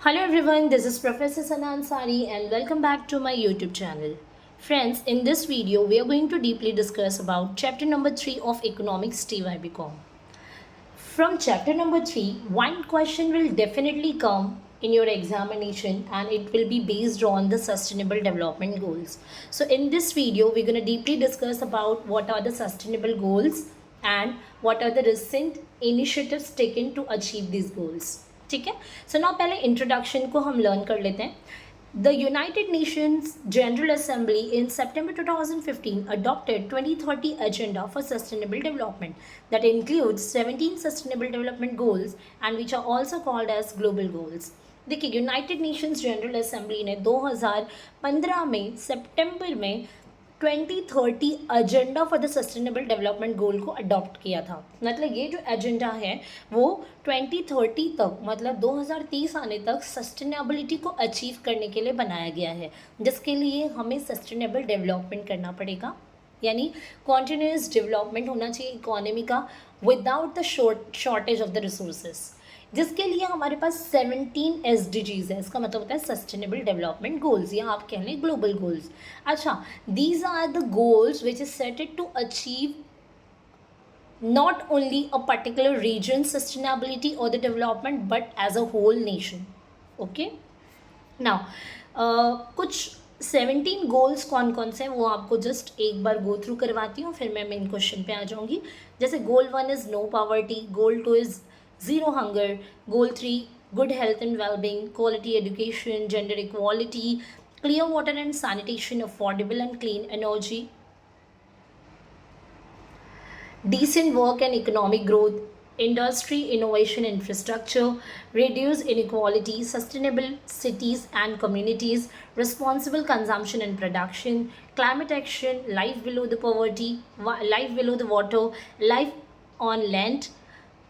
Hello everyone, this is Professor Sana Ansari and welcome back to my YouTube channel. Friends, in this video we are going to deeply discuss about chapter number 3 of Economics TYBCom. From chapter number 3, one question will definitely come in your examination and it will be based on the sustainable development goals. So in this video we're going to deeply discuss about what are the sustainable goals and what are the recent initiatives taken to achieve these goals. ठीक है. So now पहले introduction को हम learn कर लेते हैं. The United Nations General Assembly in September 2015 adopted 2030 Agenda for Sustainable Development that includes 17 Sustainable Development Goals and which are also called as Global Goals. देखिए, United Nations general assembly ने 2015 में सितंबर में 2030 agenda for the sustainable development goal को adopt किया था. मतलब ये जो एजेंडा है वो 2030 तक मतलब 2030 आने तक सस्टेनेबिलिटी को अचीव करने के लिए बनाया गया है, जिसके लिए हमें सस्टेनेबल डेवलपमेंट करना पड़ेगा. यानी कॉन्टिन्यूस डेवलपमेंट होना चाहिए इकोनॉमी का without the shortage of the resources, जिसके लिए हमारे पास 17 SDGs है. इसका मतलब होता है सस्टेनेबल डेवलपमेंट गोल्स या आप कह लें ग्लोबल गोल्स. अच्छा, these are the goals which is setted to achieve not only a particular region's sustainability or the development but as a whole nation. Okay, now कुछ 17 गोल्स कौन कौन से हैं वो आपको जस्ट एक बार गो थ्रू करवाती हूँ, फिर मैं मेन क्वेश्चन पे आ जाऊँगी. जैसे goal 1 is no poverty, goal 2 is zero hunger, goal 3 good health and well-being, quality education, gender equality, clear water and sanitation, affordable and clean energy, decent work and economic growth, industry, innovation, infrastructure, reduce inequality, sustainable cities and communities, responsible consumption and production, climate action, life below the poverty, life below the water, life on land,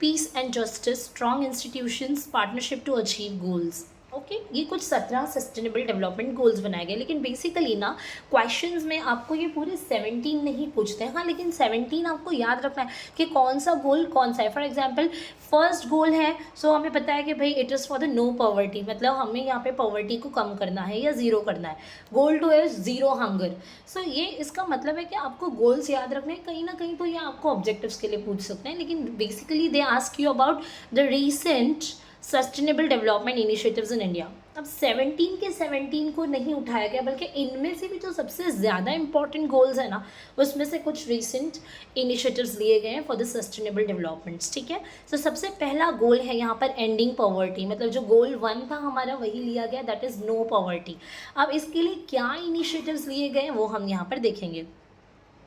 peace and justice, strong institutions, partnership to achieve goals. Okay, ये कुछ 17 sustainable development goals बनाए गए. लेकिन basically ना questions में आपको ये पूरे 17 नहीं पूछते हैं. हाँ, लेकिन 17 आपको याद रखना है कि कौन सा गोल कौन सा है. फॉर एग्जांपल फर्स्ट गोल है, सो हमें पता है कि भाई it is for the no poverty, मतलब हमें यहाँ पे पॉवर्टी को कम करना है या ज़ीरो करना है. गोल 2 इज़ ज़ीरो हंगर. सो ये इसका मतलब है कि आपको गोल्स याद रखने हैं. कहीं ना कहीं तो ये आपको ऑब्जेक्टिव्स के लिए पूछ सकते हैं, लेकिन basically they ask you about the recent sustainable development initiatives in India. अब 17 के 17 को नहीं उठाया गया, बल्कि इनमें से भी जो सबसे ज़्यादा इंपॉर्टेंट गोल्स है ना, उसमें से कुछ रिसेंट इनिशिएटिव्स लिए गए हैं फॉर द सस्टेनेबल डेवलपमेंट्स. ठीक है, तो सबसे पहला गोल है यहाँ पर एंडिंग पॉवर्टी. मतलब जो गोल 1 था हमारा वही लिया गया, दैट इज़ नो पॉवर्टी. अब इसके लिए क्या इनिशिएटिव्स लिए गए वो हम यहाँ पर देखेंगे.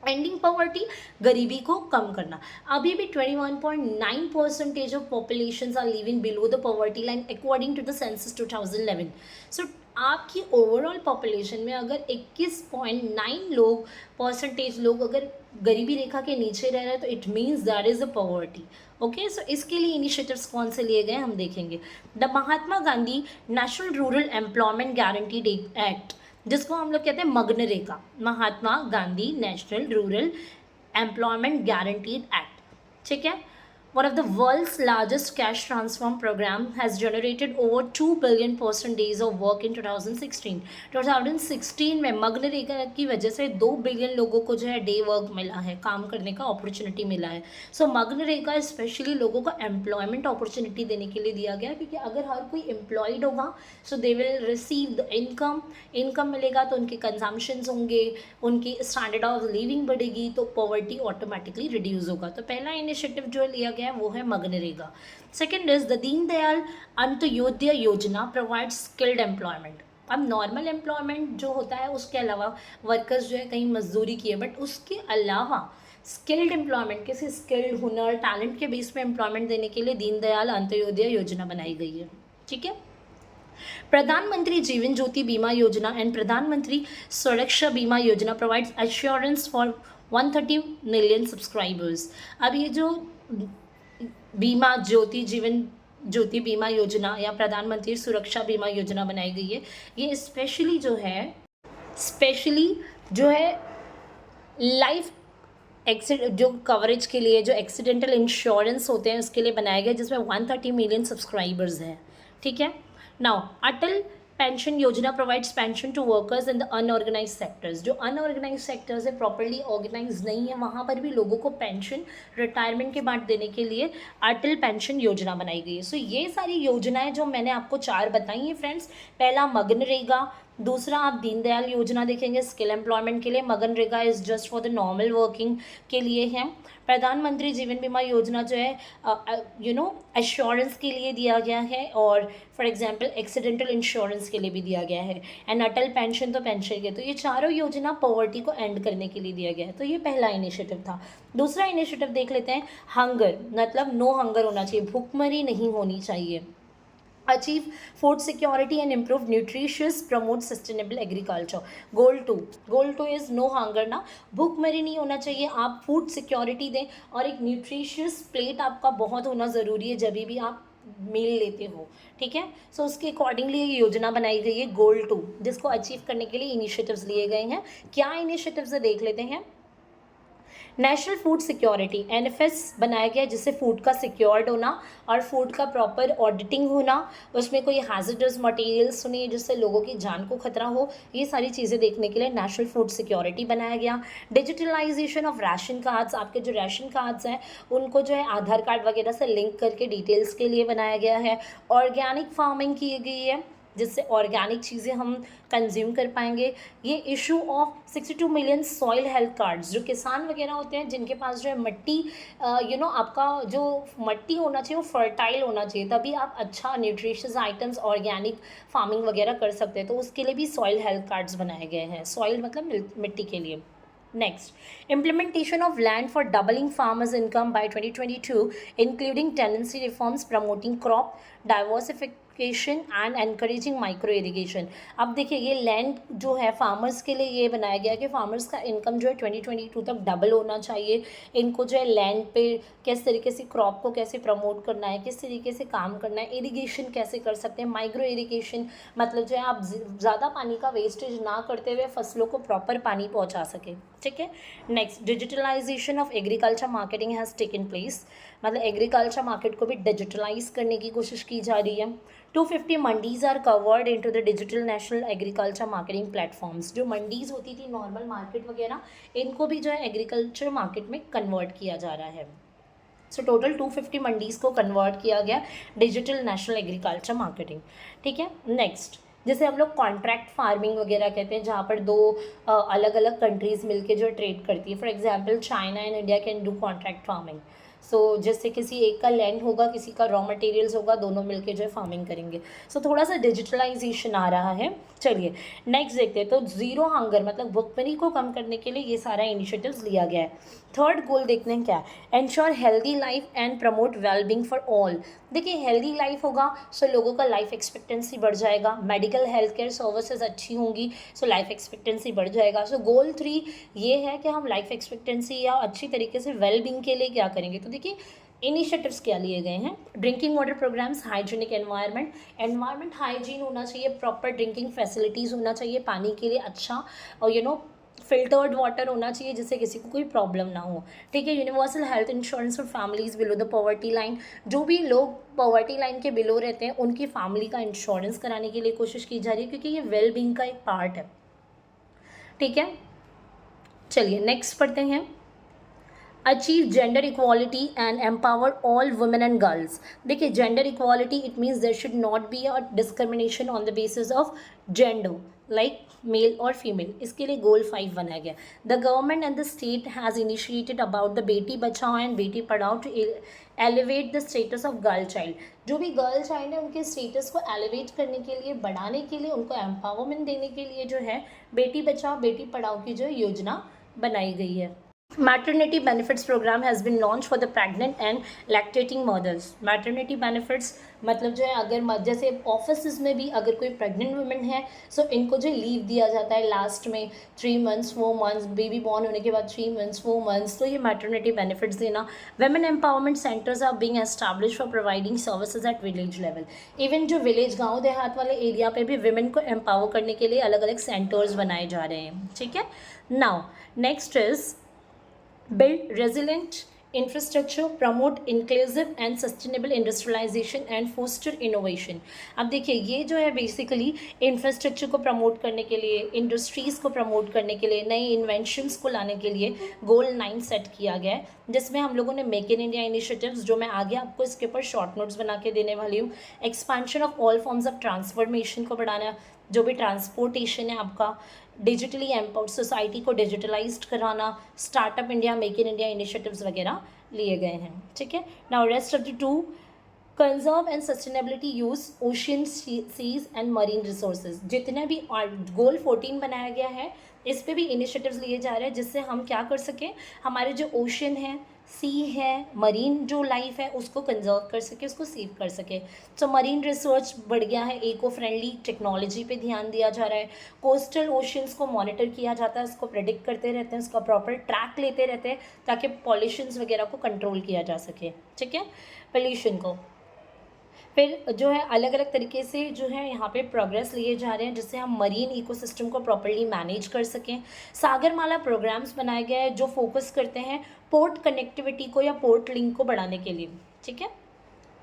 एंडिंग पॉवर्टी, गरीबी को कम करना. अभी भी 21.9% of population are living below the poverty line according to the census 2011. So आपकी ओवरऑल पॉपुलेशन में अगर 21.9% लोग अगर गरीबी रेखा के नीचे रह रहे हैं तो it means that is a poverty. Okay, so इसके लिए इनिशिएटिव्स कौन से लिए गए हम देखेंगे. The Mahatma Gandhi national rural employment guarantee act, जिसको हम लोग कहते हैं MGNREGA, Mahatma Gandhi national rural employment guaranteed act. ठीक है, one of the world's largest cash transfer program has generated over 2 billion person days of work in 2016. 2016 में मनरेगा की वजह से 2 बिलियन लोगों को जो है डे वर्क मिला है, काम करने का अपॉर्चुनिटी मिला है. सो मनरेगा स्पेशली लोगों को एम्प्लॉयमेंट अपॉर्चुनिटी देने के लिए दिया गया, क्योंकि अगर हर कोई एम्प्लॉयड होगा so they will receive the income मिलेगा तो उनके कंजम्पशंस होंगे, उनकी स्टैंडर्ड ऑफ लिविंग बढ़ेगी, तो पॉवर्टी ऑटोमेटिकली रिड्यूस होगा. तो पहला इनिशिएटिव जो लिया है वो है MNREGA. Second is the Deendayal Antyodaya योजना प्रोवाइड स्किल्ड एम्प्लॉयमेंट. अब नॉर्मल एम्प्लॉयमेंट जो होता है उसके अलावा वर्कर्स जो है कहीं मजदूरी की है, बट उसके अलावा स्किल्ड एम्प्लॉयमेंट, किसी स्किल्ड हुनर टैलेंट के बेस पे एम्प्लॉयमेंट देने के लिए दीनदयाल अंत्योदय योजना बनाई गई है. ठीक है, प्रधानमंत्री जीवन ज्योति बीमा योजना एंड प्रधानमंत्री सुरक्षा बीमा योजना provides assurance for 130 million subscribers. अब ये जो बीमा ज्योति जीवन ज्योति बीमा योजना या प्रधानमंत्री सुरक्षा बीमा योजना बनाई गई है, ये स्पेशली जो है लाइफ जो कवरेज के लिए, जो एक्सीडेंटल इंश्योरेंस होते हैं उसके लिए बनाया गया, जिसमें 130 मिलियन सब्सक्राइबर्स हैं. ठीक है, now Atal pension Yojana provides pension to workers in the unorganised sectors. जो अनऑर्गेनाइज सेक्टर्स है, प्रॉपरली ऑर्गेनाइज नहीं है, वहाँ पर भी लोगों को पेंशन रिटायरमेंट के बाद देने के लिए अटल पेंशन योजना बनाई गई है। सो ये सारी योजनाएं जो मैंने आपको 4 बताई हैं फ्रेंड्स, पहला मनरेगा, दूसरा आप दीनदयाल योजना देखेंगे स्किल एम्प्लॉयमेंट के लिए, MNREGA is just for the normal working के लिए है। प्रधानमंत्री जीवन बीमा योजना जो है एश्योरेंस के लिए दिया गया है, और फॉर एग्जांपल एक्सीडेंटल इंश्योरेंस के लिए भी दिया गया है। एंड अटल पेंशन तो पेंशन के, तो ये चारों योजना पॉवर्टी को एंड करने के लिए दिया गया है। तो ये पहला इनिशिएटिव था। दूसरा इनिशिएटिव देख लेते हैं, हंगर, मतलब नो हंगर होना चाहिए, भूखमरी नहीं होनी चाहिए। Achieve food security and improve nutritious promote sustainable agriculture. Goal two is no hunger ना, भूखमरी नहीं होना चाहिए, आप फूड सिक्योरिटी दें, और एक न्यूट्रिशियस प्लेट आपका बहुत होना ज़रूरी है जब भी आप मील लेते हो, ठीक है। सो उसके अकॉर्डिंगली ये योजना बनाई गई है गोल 2, जिसको अचीव करने के लिए इनिशिएटिव्स लिए गए हैं। क्या इनिशिएटिव्स है देख लेते हैं। नेशनल फूड सिक्योरिटी NFS बनाया गया, जिससे फूड का सिक्योर्ड होना और फूड का प्रॉपर ऑडिटिंग होना, उसमें कोई हैजर्डस मटेरियल्स नहीं जिससे लोगों की जान को खतरा हो, ये सारी चीज़ें देखने के लिए नेशनल फूड सिक्योरिटी बनाया गया। डिजिटलाइजेशन ऑफ राशन कार्ड्स, आपके जो राशन कार्ड्स हैं उनको जो है आधार कार्ड वगैरह से लिंक करके डिटेल्स के लिए बनाया गया है। ऑर्गेनिक फार्मिंग की गई है, जिससे ऑर्गेनिक चीज़ें हम कंज्यूम कर पाएंगे। ये issue of 62 million soil health cards, जो किसान वगैरह होते हैं जिनके पास जो है मिट्टी आपका जो मिट्टी होना चाहिए वो फर्टाइल होना चाहिए, तभी आप अच्छा न्यूट्रिशियस आइटम्स ऑर्गेनिक फार्मिंग वगैरह कर सकते हैं। तो उसके लिए भी सॉइल हेल्थ कार्ड्स बनाए गए हैं, सॉइल मतलब मिट्टी के लिए। Next, implementation of land for doubling farmers' income by 2022, including tenancy reforms, promoting crop diversification and encouraging micro irrigation। अब देखिए ये लैंड जो है फार्मर्स के लिए ये बनाया गया कि फार्मर्स का इनकम जो है 2022 तक डबल होना चाहिए। इनको जो है लैंड पे किस तरीके से क्रॉप को कैसे प्रमोट करना है, किस तरीके से काम करना है, इरिगेशन कैसे कर सकते हैं। माइक्रो इरिगेशन मतलब जो है आप ज़्यादा पानी का वेस्टेज ना करते हुए फसलों को प्रॉपर पानी पहुंचा सके, ठीक है। Next, digitalisation of agriculture marketing has taken place, मतलब एग्रीकल्चर मार्केट को भी डिजिटलाइज करने की कोशिश की जा रही है। 250 mandis are covered into the digital national agriculture marketing platforms. जो मंडीज़ होती थी नॉर्मल मार्केट वगैरह, इनको भी जो है एग्रीकल्चर मार्केट में कन्वर्ट किया जा रहा है। सो टोटल 250 मंडीज़ को कन्वर्ट किया गया डिजिटल नेशनल एग्रीकल्चर मार्केटिंग, ठीक है। नेक्स्ट, जैसे हम लोग कॉन्ट्रैक्ट फार्मिंग वगैरह कहते हैं, जहाँ पर दो अलग अलग कंट्रीज़ मिलके जो ट्रेड करती है। For example China and India can do contract farming. So जैसे किसी एक का लैंड होगा, किसी का रॉ मटेरियल्स होगा, दोनों मिलके जो है फार्मिंग करेंगे। सो थोड़ा सा डिजिटलाइजेशन आ रहा है। चलिए नेक्स्ट देखते हैं। तो ज़ीरो हंगर मतलब भुखमरी को कम करने के लिए ये सारा इनिशिएटिव्स लिया गया है। थर्ड गोल देखते हैं क्या है, ensure healthy life and promote wellbeing for all. देखिए हेल्दी लाइफ होगा सो लोगों का लाइफ एक्सपेक्टेंसी बढ़ जाएगा, मेडिकल हेल्थ केयर सर्विसेज अच्छी होंगी सो लाइफ एक्सपेक्टेंसी बढ़ जाएगा। सो गोल 3 ये है कि हम लाइफ एक्सपेक्टेंसी या अच्छी तरीके से वेलबींग के लिए क्या करेंगे। तो देखिए इनिशिएटिव्स क्या लिए गए हैं, drinking water programmes, hygienic environment hygiene होना चाहिए, प्रॉपर ड्रिंकिंग फैसिलिटीज़ होना चाहिए पानी के लिए अच्छा, और फिल्टर्ड वाटर होना चाहिए जिससे किसी को कोई प्रॉब्लम ना हो, ठीक है। Universal health insurance for families below the poverty line, जो भी लोग पॉवर्टी लाइन के बिलो रहते हैं उनकी फैमिली का इंश्योरेंस कराने के लिए कोशिश की जा रही है, क्योंकि ये वेलबींग का एक पार्ट है, ठीक है। चलिए नेक्स्ट पढ़ते हैं। Achieve gender equality and empower all women and girls. देखिए gender equality it means there should not be a discrimination on the basis of gender like male और फीमेल। इसके लिए गोल 5 बनाया गया। The government and the state has initiated about the Beti Bachao and Beti Padhao to elevate the status of girl child. जो भी girl child है उनके status को एलिवेट करने के लिए, बढ़ाने के लिए, उनको एम्पावरमेंट देने के लिए जो है बेटी बचाओ बेटी पढ़ाओ की जो योजना बनाई गई है। Maternity benefits programme has been launch for the pregnant and lactating mothers. Maternity benefits मतलब जो है अगर जैसे ऑफिस में भी अगर कोई प्रेग्नेंट वुमेन है सो इनको जो लीव दिया जाता है लास्ट में 3 मंथ्स 4 मंथ्स, बेबी बॉर्न होने के बाद 3 मंथ्स 4 मंथ्स, तो ये मैटरनिटी बेनिफिट्स देना। Women empowerment centres are being establish for providing services at village level. Even जो विलेज गाँव देहात वाले एरिया पे भी विमेन को एम्पावर करने के लिए अलग अलग सेंटर्स बनाए जा रहे हैं, ठीक है। Now next is build resilient infrastructure, promote inclusive and sustainable industrialisation and foster innovation. अब देखिए ये जो है बेसिकली इंफ्रास्ट्रक्चर को प्रमोट करने के लिए, इंडस्ट्रीज़ को प्रमोट करने के लिए, नए इन्वेंशंस को लाने के लिए गोल 9 सेट किया गया है, जिसमें हम लोगों ने मेक इन इंडिया इनिशिएटिव्स, जो मैं आगे आपको इसके ऊपर शॉर्ट नोट्स बना के देने वाली हूँ, expansion of all forms of transformation को बढ़ाना, जो भी ट्रांसपोर्टेशन है आपका, डिजिटली एम्पावर्ड सोसाइटी को डिजिटलाइज्ड कराना, startup India, make in India initiatives वगैरह लिए गए हैं। ठीक है, now rest of the two, conserve and sustainability use ocean seas and marine resources. जितने भी गोल 14 बनाया गया है, इस पे भी इनिशिएटिव्स लिए जा रहे हैं, जिससे हम क्या कर सकें, हमारे जो ओशन है, सी है, मरीन जो लाइफ है, उसको कंजर्व कर सके, उसको सेव कर सके। तो मरीन रिसर्च बढ़ गया है, इको फ्रेंडली टेक्नोलॉजी पे ध्यान दिया जा रहा है, कोस्टल ओशंस को मॉनिटर किया जाता है, उसको प्रेडिक्ट करते रहते हैं, उसका प्रॉपर ट्रैक लेते रहते हैं, ताकि पॉल्यूशंस वगैरह को कंट्रोल किया जा सके। ठीक है, पोल्यूशन को फिर जो है अलग अलग तरीके से जो है यहाँ पे प्रोग्रेस लिए जा रहे हैं, जिससे हम मरीन इकोसिस्टम को प्रॉपर्ली मैनेज कर सकें। सागरमाला प्रोग्राम्स बनाए गए हैं जो फोकस करते हैं पोर्ट कनेक्टिविटी को या पोर्ट लिंक को बढ़ाने के लिए। ठीक है,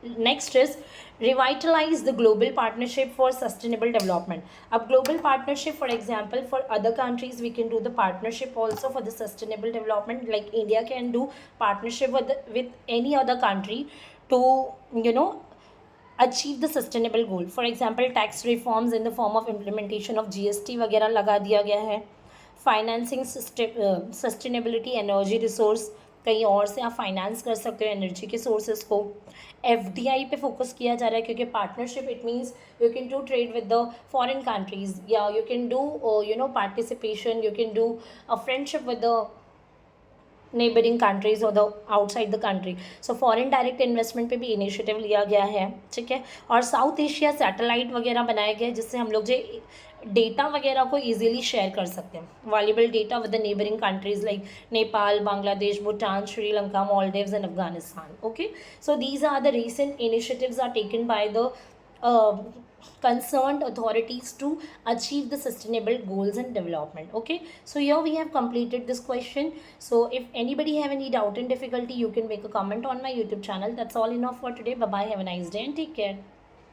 next is revitalise the global partnership for sustainable development. अब global partnership, for example for other countries we can do the partnership also for the sustainable development, like India can do partnership with any other country to achieve the sustainable goal. For example, tax reforms in the form of implementation of GST वगैरह लगा दिया गया है। Financing sustainability energy resource, कहीं और से आप finance कर सकते हो एनर्जी के सोर्सेज को। FDI पे फोकस किया जा रहा है, क्योंकि partnership it means you can do trade with the foreign countries, या you can do participation, you can do a friendship with the neighbouring countries और the outside the country. So foreign direct investment पे भी initiative लिया गया है। ठीक है, और साउथ एशिया सैटेलाइट वगैरह बनाए गए, जिससे हम लोग जो डेटा वगैरह को इजीली शेयर कर सकते हैं, valuable data with the neighbouring countries like Nepal, Bangladesh, Bhutan, Sri Lanka, Maldives and Afghanistan. Okay, so these are the recent initiatives are taken by the concerned authorities to achieve the sustainable goals and development. Okay, so here we have completed this question. So if anybody have any doubt and difficulty, you can make a comment on my YouTube channel. That's all enough for today. Bye bye, have a nice day and take care.